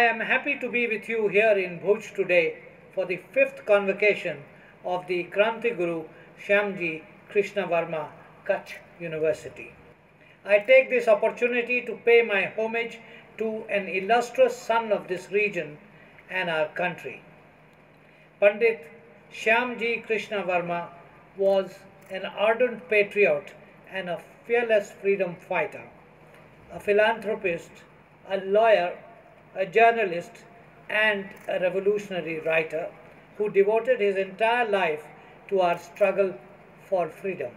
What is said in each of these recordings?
I am happy to be with you here in Bhuj today for the fifth convocation of the Krantiguru Shyamji Krishna Varma Kachchh University. I take this opportunity to pay my homage to an illustrious son of this region and our country. Pandit Shyamji Krishna Varma was an ardent patriot and a fearless freedom fighter, a philanthropist, a lawyer, a journalist, and a revolutionary writer who devoted his entire life to our struggle for freedom.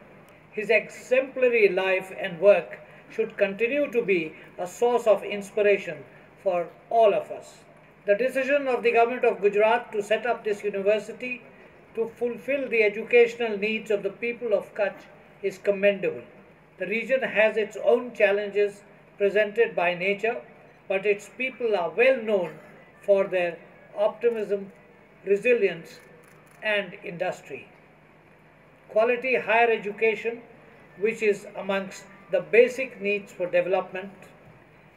His exemplary life and work should continue to be a source of inspiration for all of us. The decision of the government of Gujarat to set up this university to fulfill the educational needs of the people of Kachchh is commendable. The region has its own challenges presented by nature, but its people are well known for their optimism, resilience, and industry. Quality higher education, which is amongst the basic needs for development,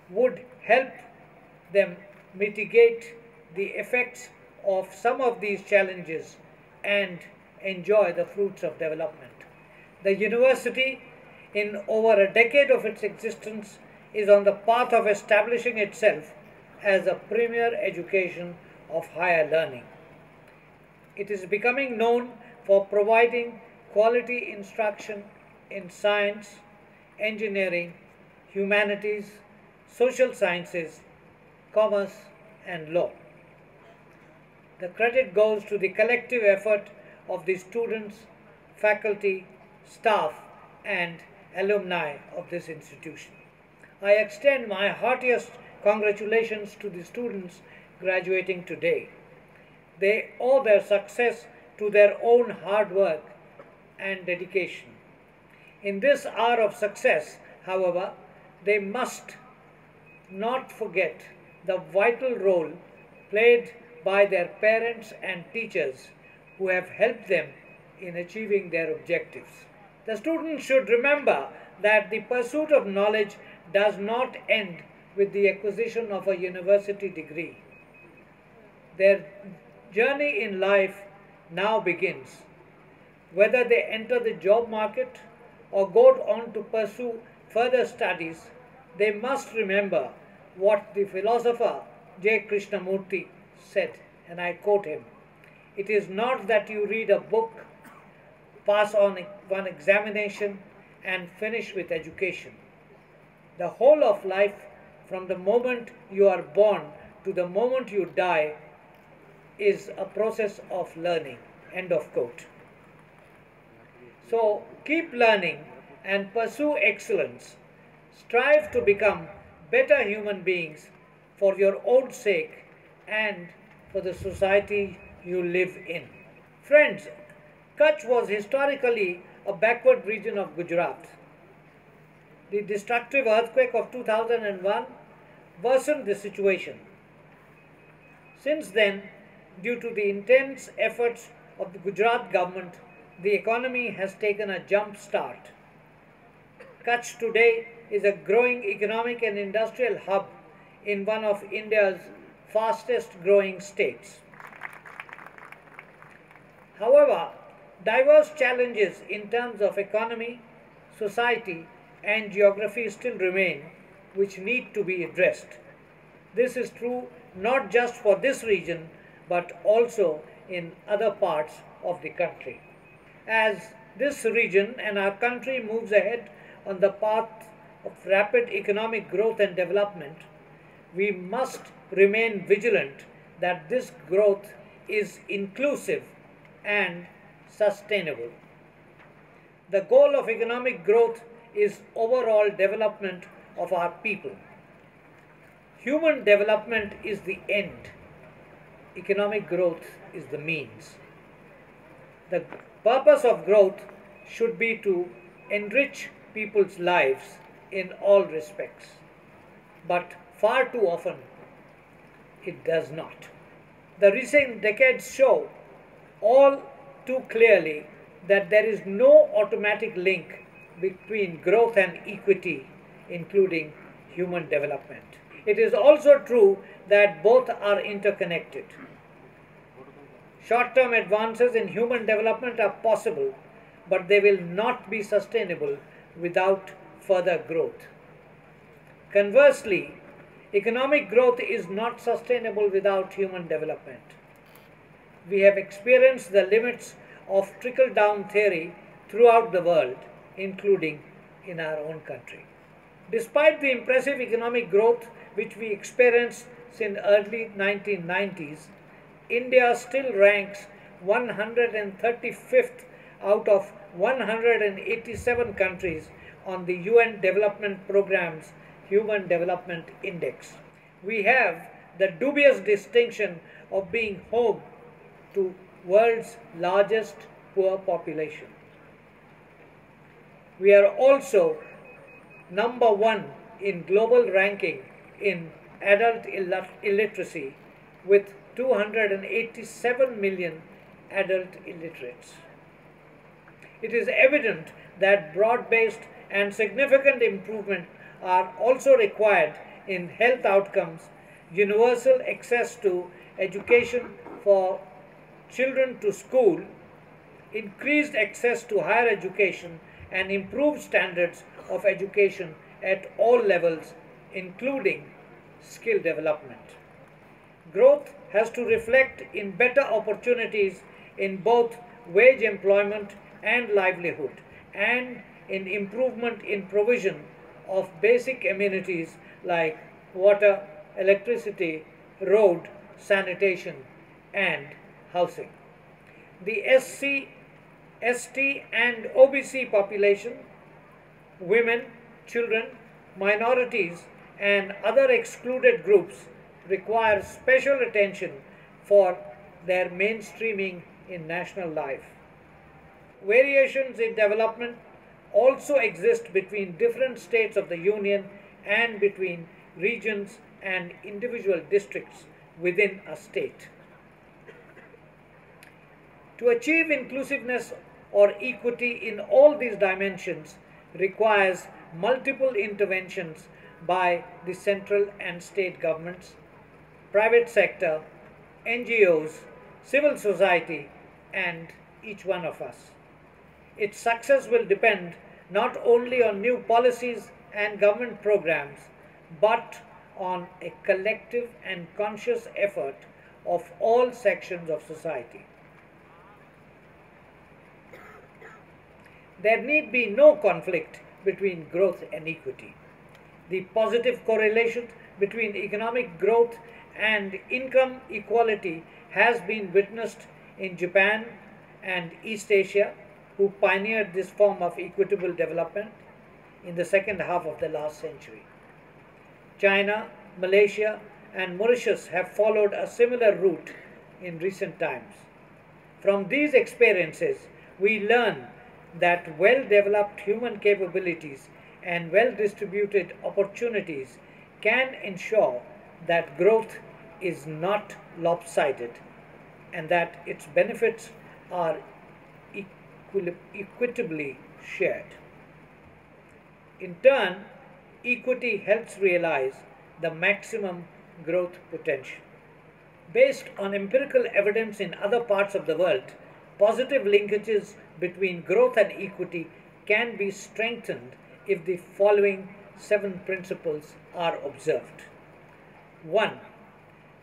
would help them mitigate the effects of some of these challenges and enjoy the fruits of development. The university, in over a decade of its existence, is on the path of establishing itself as a premier education of higher learning. It is becoming known for providing quality instruction in science, engineering, humanities, social sciences, commerce, and law. The credit goes to the collective effort of the students, faculty, staff, and alumni of this institution. I extend my heartiest congratulations to the students graduating today. They owe their success to their own hard work and dedication. In this hour of success, however, they must not forget the vital role played by their parents and teachers who have helped them in achieving their objectives. The students should remember that the pursuit of knowledge does not end with the acquisition of a university degree. Their journey in life now begins. Whether they enter the job market or go on to pursue further studies, they must remember what the philosopher J. Krishnamurti said, and I quote him: "It is not that you read a book, pass on one examination, and finish with education. The whole of life, from the moment you are born to the moment you die, is a process of learning." End of quote. So keep learning and pursue excellence. Strive to become better human beings for your own sake and for the society you live in. Friends, Kachchh was historically a backward region of Gujarat. The destructive earthquake of 2001 worsened the situation. Since then, due to the intense efforts of the Gujarat government, the economy has taken a jump start. Kachchh today is a growing economic and industrial hub in one of India's fastest growing states. However, diverse challenges in terms of economy, society, and geography still remain, which need to be addressed. This is true not just for this region, but also in other parts of the country. As this region and our country moves ahead on the path of rapid economic growth and development, we must remain vigilant that this growth is inclusive and sustainable. The goal of economic growth is overall development of our people. Human development is the end. Economic growth is the means. The purpose of growth should be to enrich people's lives in all respects. But far too often, it does not. The recent decades show all too clearly that there is no automatic link between growth and equity, including human development. it is also true that both are interconnected. Short-term advances in human development are possible, but they will not be sustainable without further growth. Conversely, economic growth is not sustainable without human development. We have experienced the limits of trickle-down theory throughout the world, including in our own country. Despite the impressive economic growth which we experienced since early 1990s, India still ranks 135th out of 187 countries on the UN Development Programme's Human Development Index. We have the dubious distinction of being home to world's largest poor population. We are also number one in global ranking in adult illiteracy with 287 million adult illiterates. It is evident that broad-based and significant improvement are also required in health outcomes, universal access to education for children to school, increased access to higher education, and improved standards of education at all levels, including skill development. Growth has to reflect in better opportunities in both wage employment and livelihood, and in improvement in provision of basic amenities like water, electricity, road, sanitation, and housing. The SC, ST, and OBC population, women, children, minorities, and other excluded groups require special attention for their mainstreaming in national life. Variations in development also exist between different states of the Union and between regions and individual districts within a state. To achieve inclusiveness or equity in all these dimensions requires multiple interventions by the central and state governments, private sector, NGOs, civil society, and each one of us. Its success will depend not only on new policies and government programs, but on a collective and conscious effort of all sections of society. There need be no conflict between growth and equity. The positive correlation between economic growth and income equality has been witnessed in Japan and East Asia, who pioneered this form of equitable development in the second half of the last century. China, Malaysia, and Mauritius have followed a similar route in recent times. From these experiences, we learn that well-developed human capabilities and well-distributed opportunities can ensure that growth is not lopsided and that its benefits are equitably shared. In turn, equity helps realize the maximum growth potential. Based on empirical evidence in other parts of the world, positive linkages between growth and equity can be strengthened if the following 7 principles are observed. 1.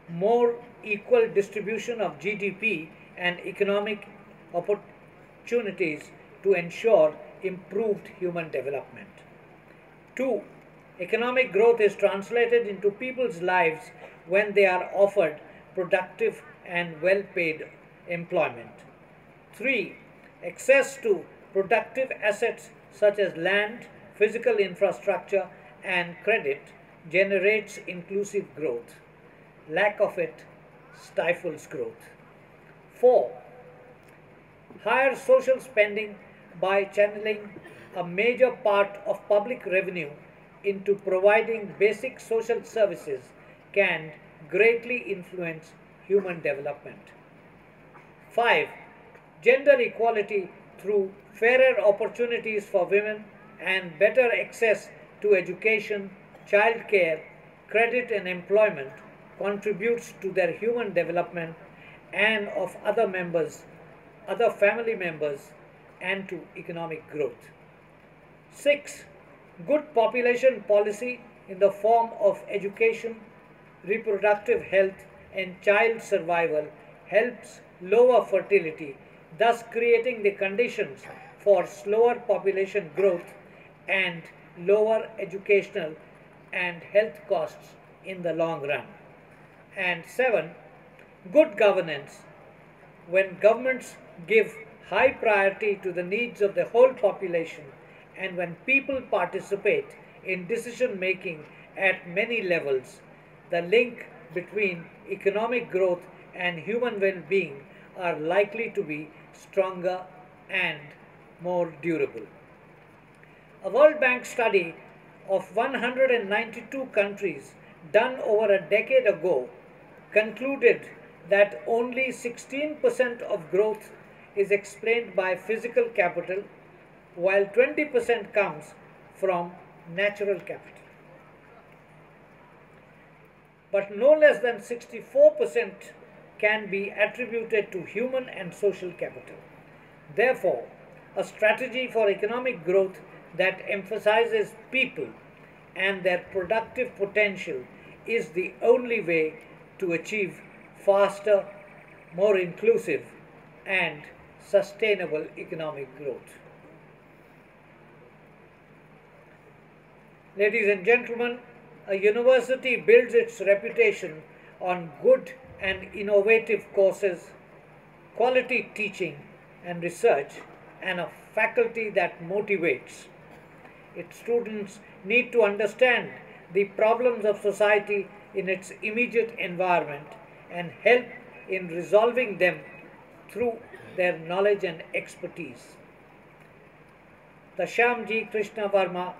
More equal distribution of GDP and economic opportunities to ensure improved human development. 2. Economic growth is translated into people's lives when they are offered productive and well-paid employment. 3. Access to productive assets such as land, physical infrastructure, and credit generates inclusive growth. Lack of it stifles growth. 4. Higher social spending by channeling a major part of public revenue into providing basic social services can greatly influence human development. 5. Gender equality through fairer opportunities for women and better access to education, childcare, credit and employment contributes to their human development and of other family members, and to economic growth. 6. Good population policy in the form of education, reproductive health, and child survival helps lower fertility, thus creating the conditions for slower population growth and lower educational and health costs in the long run. And 7. Good governance. When governments give high priority to the needs of the whole population, and when people participate in decision making at many levels, the link between economic growth and human well-being are likely to be stronger and more durable. A World Bank study of 192 countries done over a decade ago concluded that only 16% of growth is explained by physical capital, while 20% comes from natural capital. But no less than 64% can be attributed to human and social capital. Therefore, a strategy for economic growth that emphasizes people and their productive potential is the only way to achieve faster, more inclusive, and sustainable economic growth. Ladies and gentlemen, a university builds its reputation on good and innovative courses, quality teaching and research, and a faculty that motivates. Its students need to understand the problems of society in its immediate environment and help in resolving them through their knowledge and expertise. The Shyamji Krishna Varma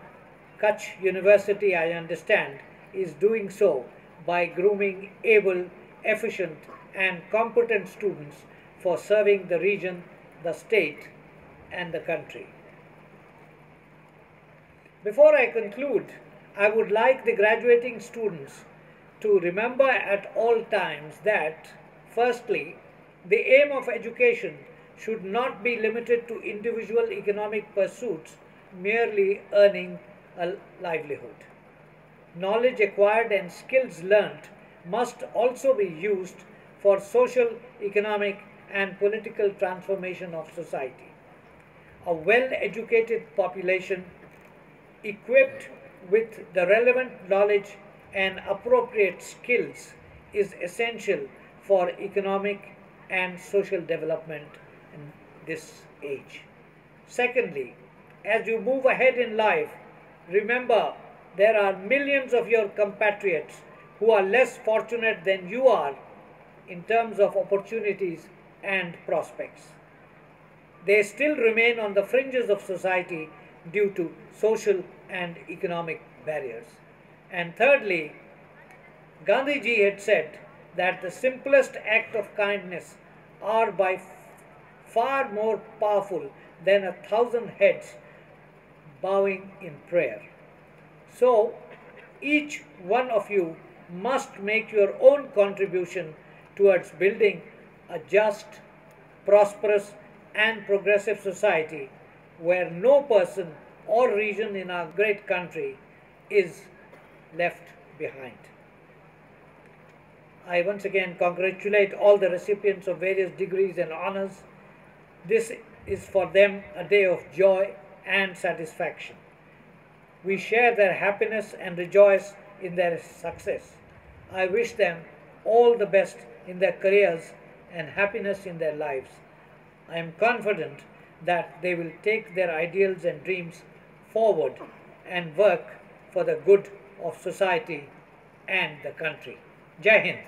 Kachchh University, I understand, is doing so by grooming able, efficient, and competent students for serving the region, the state, and the country. Before I conclude, I would like the graduating students to remember at all times that, firstly, the aim of education should not be limited to individual economic pursuits, merely earning a livelihood. Knowledge acquired and skills learnt must also be used for social, economic, and political transformation of society. A well-educated population equipped with the relevant knowledge and appropriate skills is essential for economic and social development in this age. Secondly, as you move ahead in life, remember there are millions of your compatriots who are less fortunate than you are in terms of opportunities and prospects. They still remain on the fringes of society due to social and economic barriers. And thirdly, Gandhiji had said that the simplest act of kindness are by far more powerful than 1,000 heads bowing in prayer. So, each one of you must make your own contribution towards building a just, prosperous, and progressive society where no person or region in our great country is left behind. I once again congratulate all the recipients of various degrees and honors. This is for them a day of joy and satisfaction. We share their happiness and rejoice in their success. I wish them all the best in their careers and happiness in their lives. I am confident that they will take their ideals and dreams forward and work for the good of society and the country. Jai Hind.